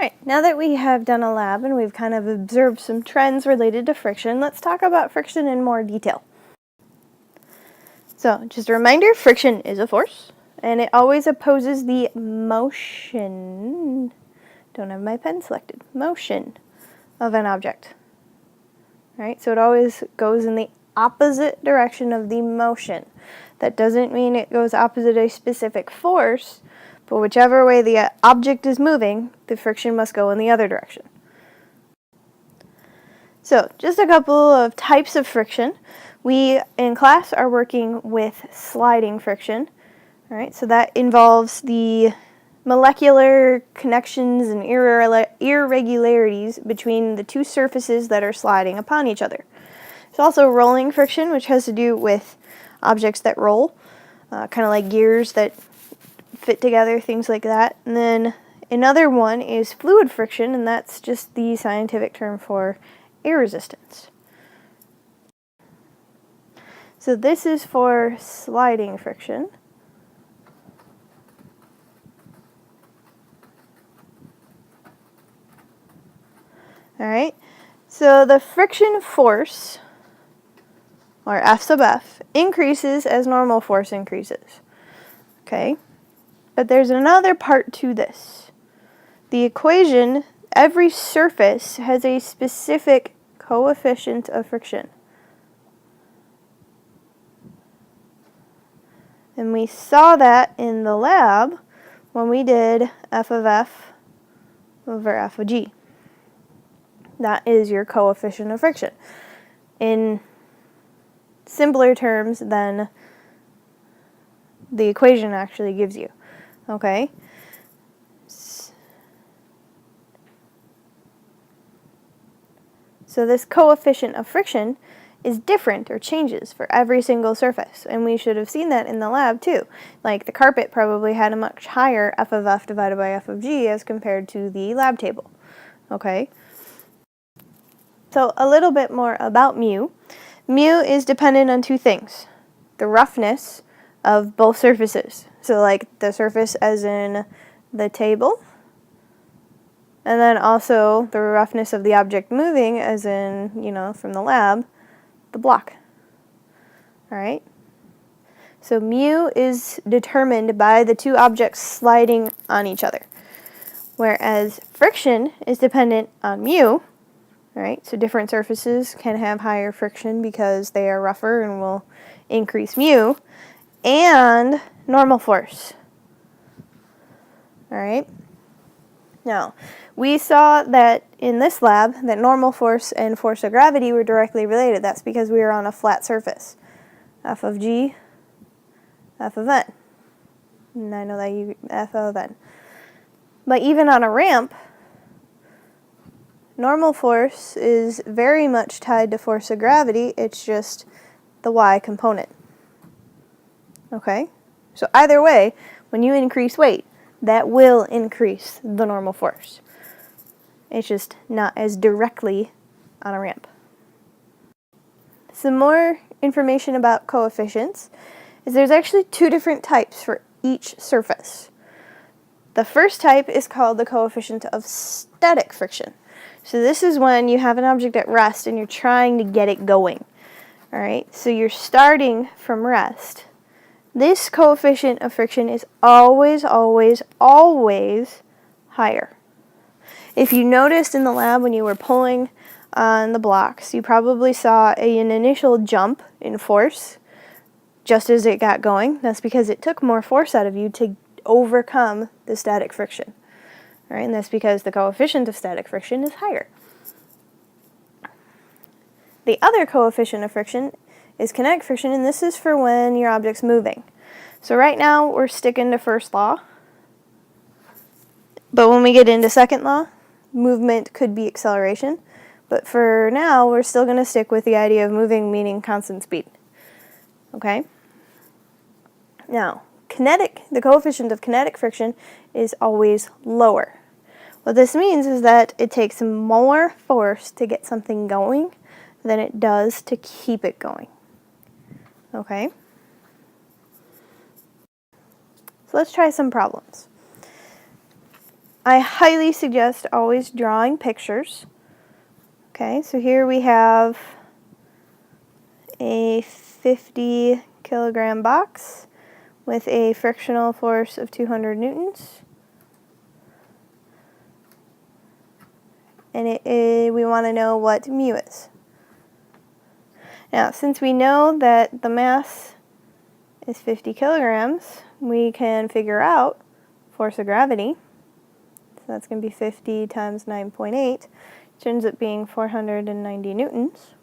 Alright, now that we have done a lab and we've kind of observed some trends related to friction, let's talk about friction in more detail. So, just a reminder, friction is a force, and it always opposes the motion, don't have my pen selected, motion of an object. Right, so it always goes in the opposite direction of the motion. That doesn't mean it goes opposite a specific force, but whichever way the object is moving, the friction must go in the other direction. So, just a couple of types of friction. We, in class, are working with sliding friction. All right, so that involves the molecular connections and irregularities between the two surfaces that are sliding upon each other. There's also rolling friction, which has to do with objects that roll, kind of like gears that fit together, things like that. And then another one is fluid friction, and that's just the scientific term for air resistance. So this is for sliding friction. Alright, so the friction force, or F sub F, increases as normal force increases. Okay, but there's another part to this. The equation, every surface has a specific coefficient of friction. And we saw that in the lab when we did F of F over F of G. That is your coefficient of friction in simpler terms than the equation actually gives you. Okay? So this coefficient of friction is different or changes for every single surface, and we should have seen that in the lab too. Like the carpet probably had a much higher F of F divided by F of G as compared to the lab table. Okay? So a little bit more about mu. Mu is dependent on two things. The roughness of both surfaces. So like the surface as in the table, and then also the roughness of the object moving as in, from the lab, the block. Alright? So mu is determined by the two objects sliding on each other. Whereas friction is dependent on mu. Alright, so different surfaces can have higher friction because they are rougher and will increase mu, and normal force. Alright, now we saw that in this lab that normal force and force of gravity were directly related. That's because we were on a flat surface. F of G, F of N. And I know that you F of N. But even on a ramp, normal force is very much tied to force of gravity. It's just the y component. Okay? So either way, when you increase weight, that will increase the normal force. It's just not as directly on a ramp. Some more information about coefficients is there's actually two different types for each surface. The first type is called the coefficient of static friction. So this is when you have an object at rest and you're trying to get it going. Alright, so you're starting from rest. This coefficient of friction is always, always, always higher. If you noticed in the lab when you were pulling on the blocks, you probably saw an initial jump in force just as it got going. That's because it took more force out of you to overcome the static friction. Right, and that's because the coefficient of static friction is higher. The other coefficient of friction is kinetic friction, and this is for when your object's moving. So right now we're sticking to first law, but when we get into second law, movement could be acceleration. But for now, we're still going to stick with the idea of moving meaning constant speed. Okay? Now, the coefficient of kinetic friction is always lower. What this means is that it takes more force to get something going than it does to keep it going. Okay? So let's try some problems. I highly suggest always drawing pictures. Okay, so here we have a 50 kilogram box with a frictional force of 200 newtons. And we want to know what mu is. Now, since we know that the mass is 50 kilograms, we can figure out force of gravity. So that's going to be 50 times 9.8, which ends up being 490 newtons.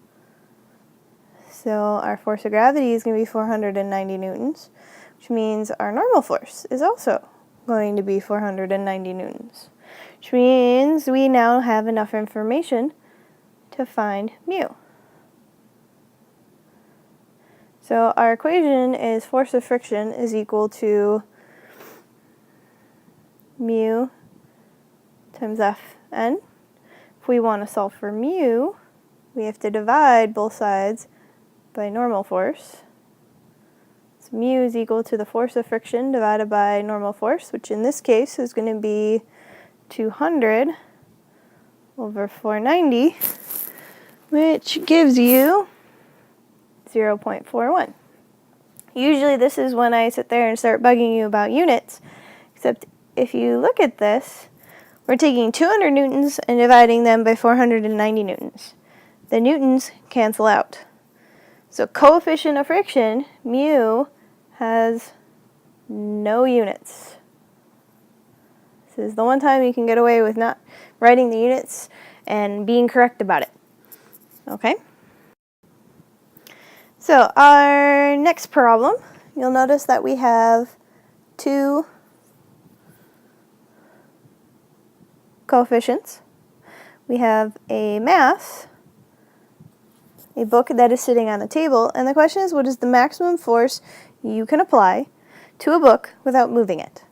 So our force of gravity is going to be 490 newtons, which means our normal force is also going to be 490 newtons, which means we now have enough information to find mu. So our equation is force of friction is equal to mu times Fn. If we want to solve for mu, we have to divide both sides by normal force. So mu is equal to the force of friction divided by normal force, which in this case is going to be 200 over 490, which gives you 0.41. Usually this is when I sit there and start bugging you about units, except if you look at this, we're taking 200 newtons and dividing them by 490 newtons. The newtons cancel out. So coefficient of friction, mu, has no units. This is the one time you can get away with not writing the units and being correct about it. Okay? So our next problem, you'll notice that we have two coefficients. We have a mass, a book that is sitting on a table, and the question is, what is the maximum force you can apply to a book without moving it?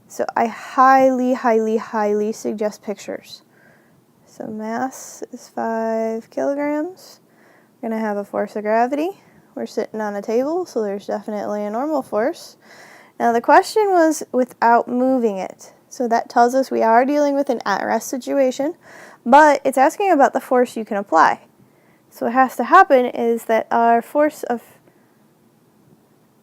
So I highly, highly, highly suggest pictures. So mass is 5 kilograms. We're going to have a force of gravity. We're sitting on a table, so there's definitely a normal force. Now the question was without moving it. So that tells us we are dealing with an at-rest situation, but it's asking about the force you can apply. So what has to happen is that our force of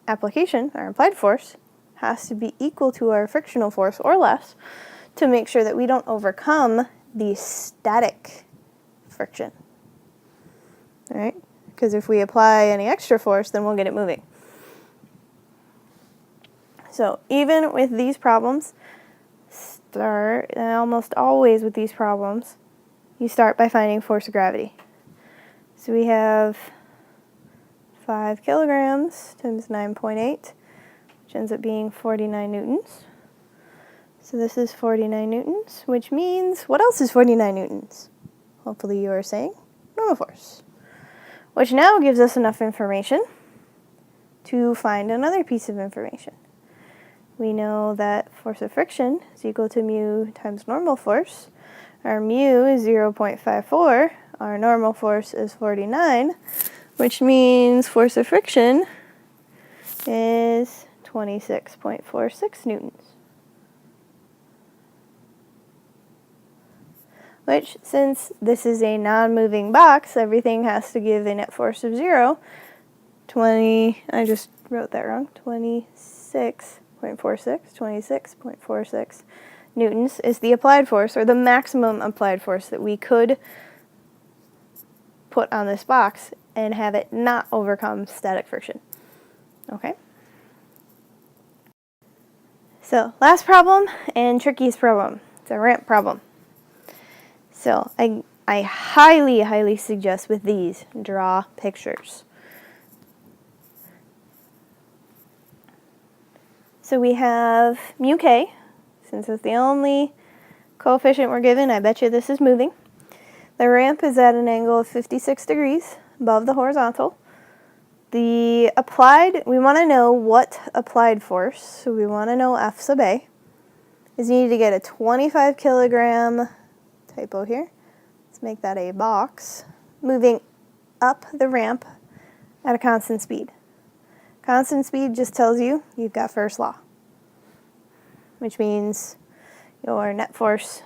application, our applied force, has to be equal to our frictional force or less to make sure that we don't overcome the static friction. All right? Because if we apply any extra force, then we'll get it moving. So even with these problems, almost always with these problems, you start by finding force of gravity. So we have 5 kilograms times 9.8, which ends up being 49 newtons. So this is 49 newtons, which means, what else is 49 newtons? Hopefully you are saying normal force, which now gives us enough information to find another piece of information. We know that force of friction is equal to mu times normal force. Our mu is 0.54. Our normal force is 49, which means force of friction is 26.46 newtons. Which, since this is a non-moving box, everything has to give a net force of 0. I just wrote that wrong. 26.46 newtons is the applied force, or the maximum applied force that we could put on this box and have it not overcome static friction. Okay? So, last problem and trickiest problem. It's a ramp problem. So I highly, highly suggest with these, draw pictures. So we have mu k. Since it's the only coefficient we're given, I bet you this is moving. The ramp is at an angle of 56 degrees above the horizontal. The applied, we want to know what applied force, so we want to know F sub A, is needed to get a 25 kilogram, typo here, let's make that a box, moving up the ramp at a constant speed. Constant speed just tells you you've got first law, which means your net force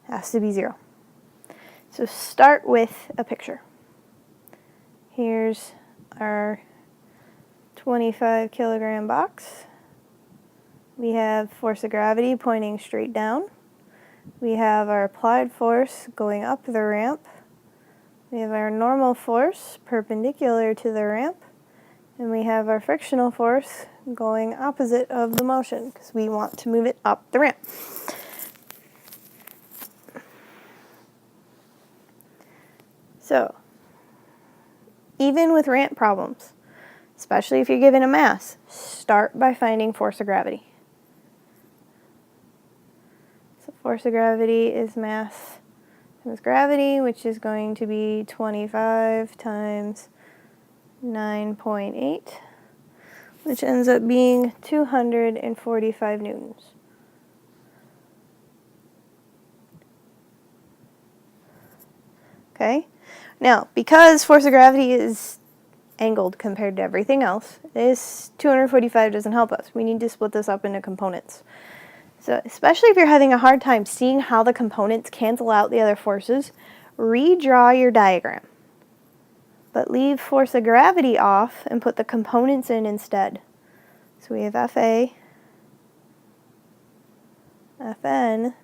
has to be 0. So start with a picture. Here's our 25 kilogram box. We have force of gravity pointing straight down. We have our applied force going up the ramp. We have our normal force perpendicular to the ramp. And we have our frictional force going opposite of the motion because we want to move it up the ramp. So, even with ramp problems, especially if you're given a mass, start by finding force of gravity. So force of gravity is mass times gravity, which is going to be 25 times 9.8, which ends up being 245 newtons. Okay? Now, because force of gravity is angled compared to everything else, this 245 doesn't help us. We need to split this up into components. So, especially if you're having a hard time seeing how the components cancel out the other forces, redraw your diagram. But leave force of gravity off and put the components in instead. So we have FA, FN,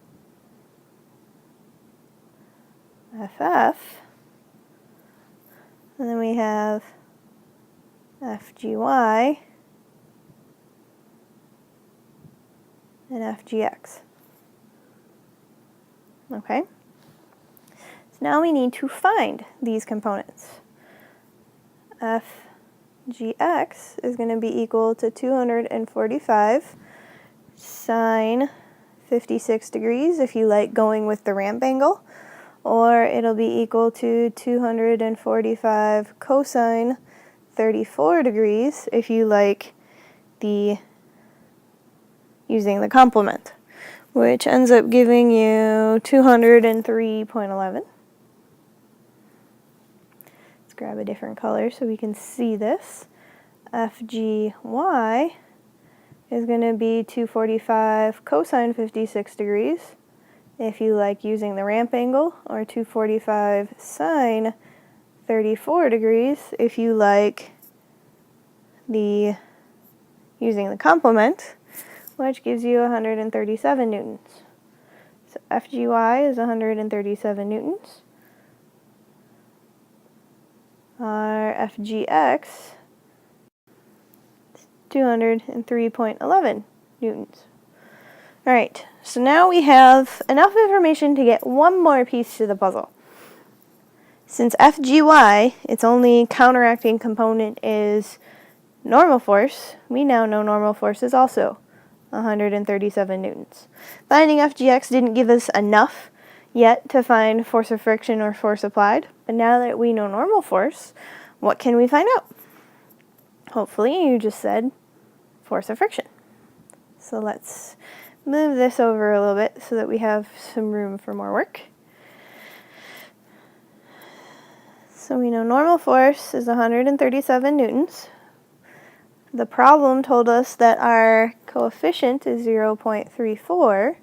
FF, and then we have FGY and FGX. Okay? So now we need to find these components. FGX is going to be equal to 245 sine 56 degrees if you like going with the ramp angle, or it'll be equal to 245 cosine 34 degrees if you like using the complement, which ends up giving you 203.11. Let's grab a different color so we can see this. FGY is going to be 245 cosine 56 degrees if you like using the ramp angle, or 245 sine 34 degrees if you like using the complement, which gives you 137 newtons. So FGY is 137 newtons. Our FGX is 203.11 newtons. Alright, so now we have enough information to get one more piece to the puzzle. Since FGY, its only counteracting component is normal force, we now know normal force is also 137 newtons. Finding FGX didn't give us enough yet to find force of friction or force applied, but now that we know normal force, what can we find out? Hopefully you just said force of friction. So let's move this over a little bit so that we have some room for more work. So we know normal force is 137 newtons. The problem told us that our coefficient is 0.34,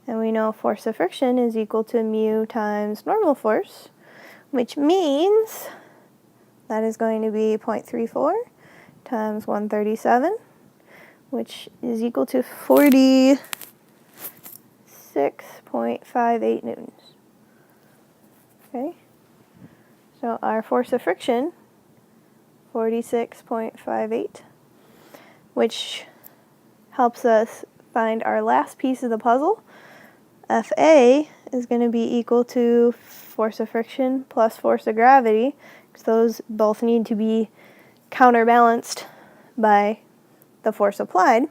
and we know force of friction is equal to mu times normal force, which means that is going to be 0.34 times 137, which is equal to 46.58 newtons. Okay, so our force of friction, 46.58, which helps us find our last piece of the puzzle. FA is going to be equal to force of friction plus force of gravity, because those both need to be counterbalanced by the force applied.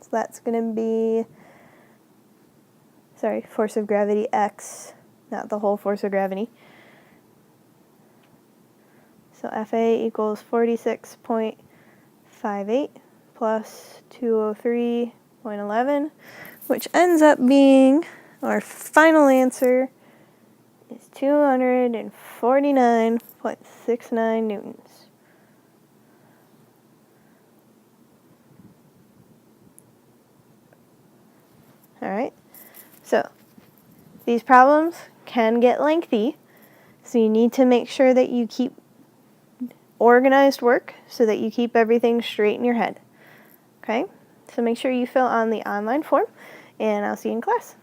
So that's going to be, force of gravity X, not the whole force of gravity. So FA equals 46.58 plus 203.11, which ends up being, our final answer is 249.69 newtons. All right. So these problems can get lengthy, so you need to make sure that you keep organized work so that you keep everything straight in your head. Okay? So make sure you fill on the online form, and I'll see you in class.